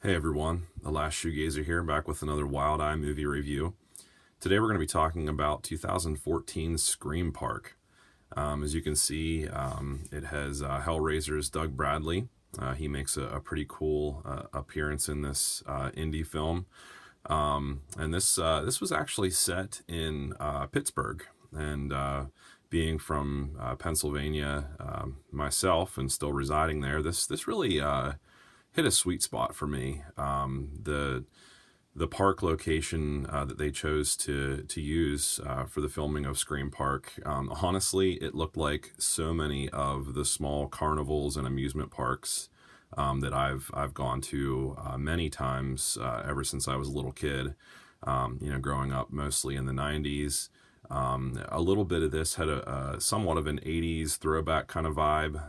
Hey everyone, the last Shoegazer here, back with another Wild Eye movie review. Today we're going to be talking about 2014's Scream Park. As you can see, it has Hellraiser's Doug Bradley. He makes a pretty cool appearance in this indie film. And this was actually set in Pittsburgh. And being from Pennsylvania myself and still residing there, this really hit a sweet spot for me. The park location that they chose to use for the filming of Scream Park, honestly, it looked like so many of the small carnivals and amusement parks that I've gone to many times ever since I was a little kid. Growing up mostly in the '90s. A little bit of this had a somewhat of an '80s throwback kind of vibe,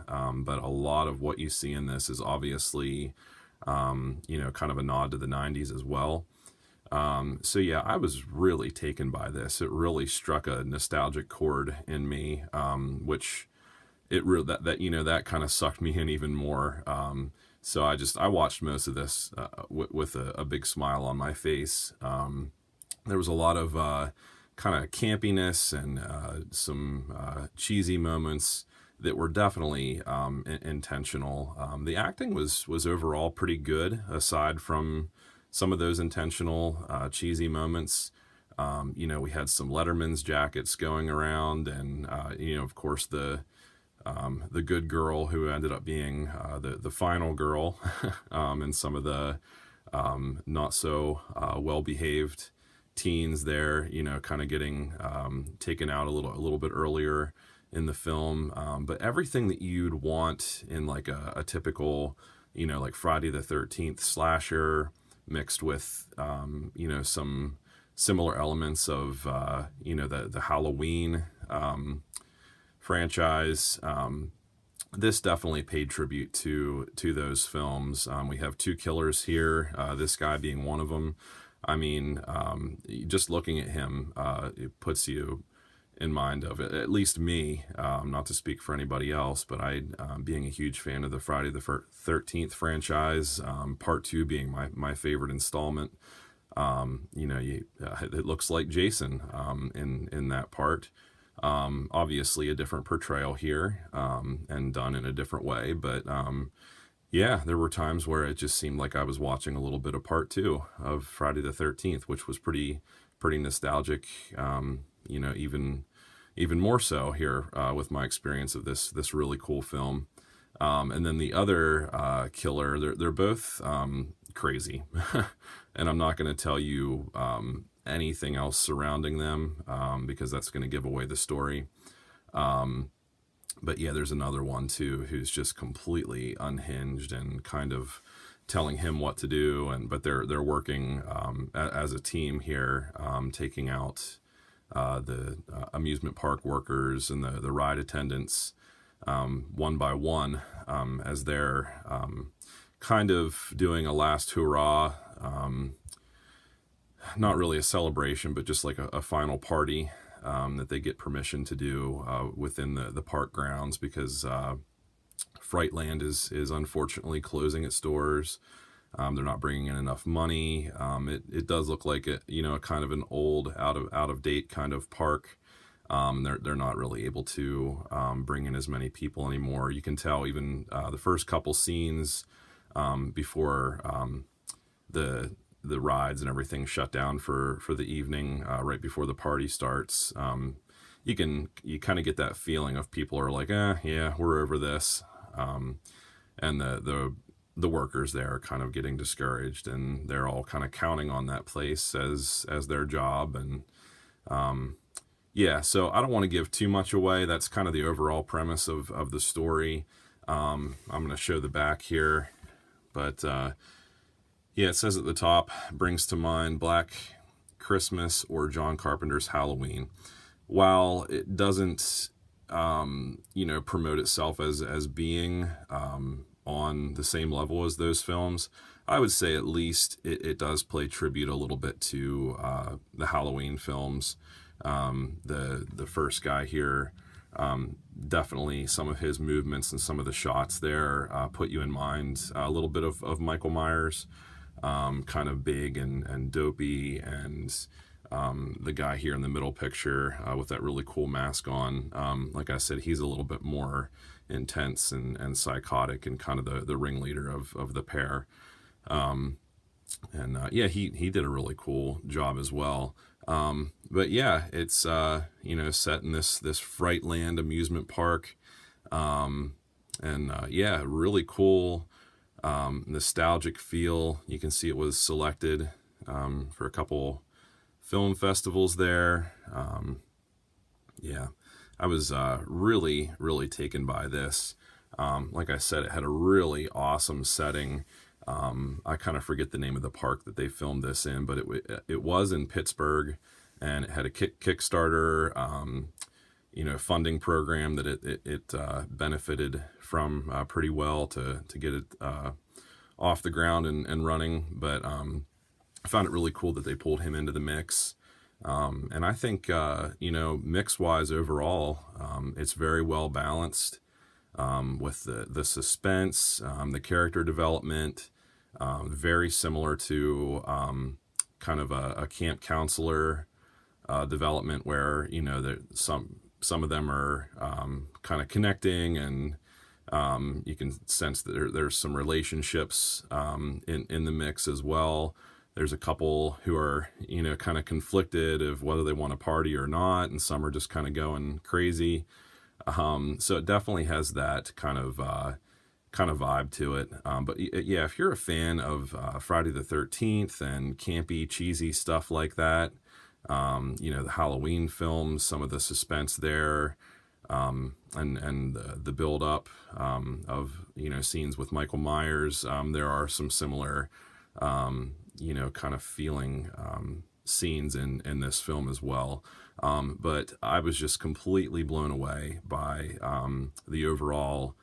but a lot of what you see in this is obviously, kind of a nod to the '90s as well. So yeah, I was really taken by this. It really struck a nostalgic chord in me, which that kind of sucked me in even more. So I watched most of this with a big smile on my face. There was a lot of kind of campiness and some cheesy moments that were definitely intentional. The acting was overall pretty good, aside from some of those intentional cheesy moments. We had some Letterman's jackets going around, and of course the good girl who ended up being the final girl, and some of the not so well behaved teens there, kind of getting taken out a little bit earlier in the film. But everything that you'd want in like a typical, like Friday the 13th slasher mixed with, some similar elements of, the Halloween franchise. This definitely paid tribute to those films. We have two killers here. This guy being one of them. I mean, just looking at him, it puts you in mind of it. At least me, not to speak for anybody else, but being a huge fan of the Friday the 13th franchise, Part Two being my favorite installment. It looks like Jason in that part. Obviously, a different portrayal here, and done in a different way. But yeah, there were times where it just seemed like I was watching a little bit of part two of Friday the 13th, which was pretty nostalgic. Even more so here with my experience of this really cool film. And then the other killer, they're both crazy, and I'm not going to tell you anything else surrounding them because that's going to give away the story. But yeah, there's another one too who's just completely unhinged and kind of telling him what to do, but they're working as a team here, taking out the amusement park workers and the ride attendants one by one, as they're kind of doing a last hurrah. Not really a celebration, but just like a final party that they get permission to do within the park grounds, because Frightland is unfortunately closing its doors. They're not bringing in enough money. It does look like a kind of an old, out of date kind of park. They're not really able to bring in as many people anymore. You can tell even the first couple scenes before the rides and everything shut down for the evening, right before the party starts. You kind of get that feeling of people are like, yeah, we're over this, and the workers there are kind of getting discouraged, and they're all kind of counting on that place as their job. And yeah, so I don't want to give too much away. That's kind of the overall premise of the story. I'm going to show the back here, but yeah, it says at the top, brings to mind Black Christmas or John Carpenter's Halloween. While it doesn't, promote itself as being on the same level as those films, I would say at least it does play tribute a little bit to the Halloween films. The first guy here, definitely some of his movements and some of the shots there put you in mind a little bit of Michael Myers. kind of big and dopey, and the guy here in the middle picture with that really cool mask on, like I said, he's a little bit more intense and psychotic and kind of the ringleader of the pair. And yeah, he did a really cool job as well. But yeah, it's set in this Frightland amusement park, and yeah, really cool, nostalgic feel. You can see it was selected for a couple film festivals there. Yeah, I was really taken by this. Like I said, it had a really awesome setting. I kind of forget the name of the park that they filmed this in, but it was in Pittsburgh, and it had a Kickstarter funding program that it benefited from pretty well to get it off the ground and running. But I found it really cool that they pulled him into the mix. And I think, mix-wise overall, it's very well balanced with the suspense, the character development, very similar to kind of a camp counselor development where, some of them are kind of connecting, and you can sense that there's some relationships in the mix as well. There's a couple who are, kind of conflicted of whether they want to party or not, and some are just kind of going crazy. So it definitely has that kind of vibe to it. But yeah, if you're a fan of Friday the 13th and campy, cheesy stuff like that, the Halloween films, some of the suspense there, and the build up of scenes with Michael Myers, there are some similar kind of feeling scenes in this film as well. But I was just completely blown away by the overall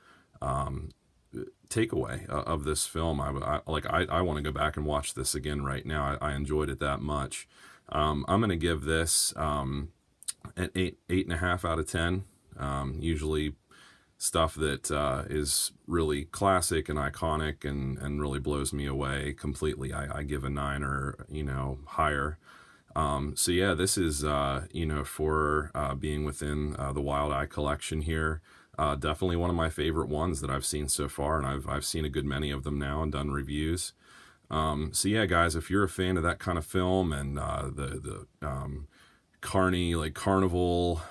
takeaway of this film. I want to go back and watch this again right now. I enjoyed it that much. I'm going to give this an 8.5 out of 10. Usually stuff that is really classic and iconic and really blows me away completely, I give a 9 or higher. So yeah, this is for being within the Wild Eye collection here. Definitely one of my favorite ones that I've seen so far, and I've seen a good many of them now and done reviews. So yeah, guys, if you're a fan of that kind of film and the carnival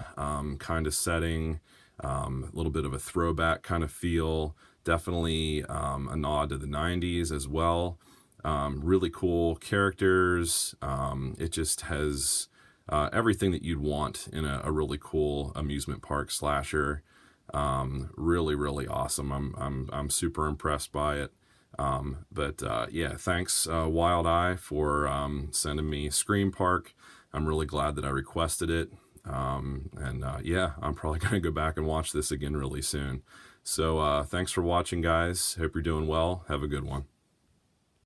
kind of setting, a little bit of a throwback kind of feel, definitely a nod to the 90s as well. Really cool characters. It just has everything that you'd want in a really cool amusement park slasher. Really awesome. I'm super impressed by it. But yeah, thanks Wild Eye for sending me Scream Park. I'm really glad that I requested it. And yeah, I'm probably going to go back and watch this again really soon. So thanks for watching, guys. Hope you're doing well. Have a good one.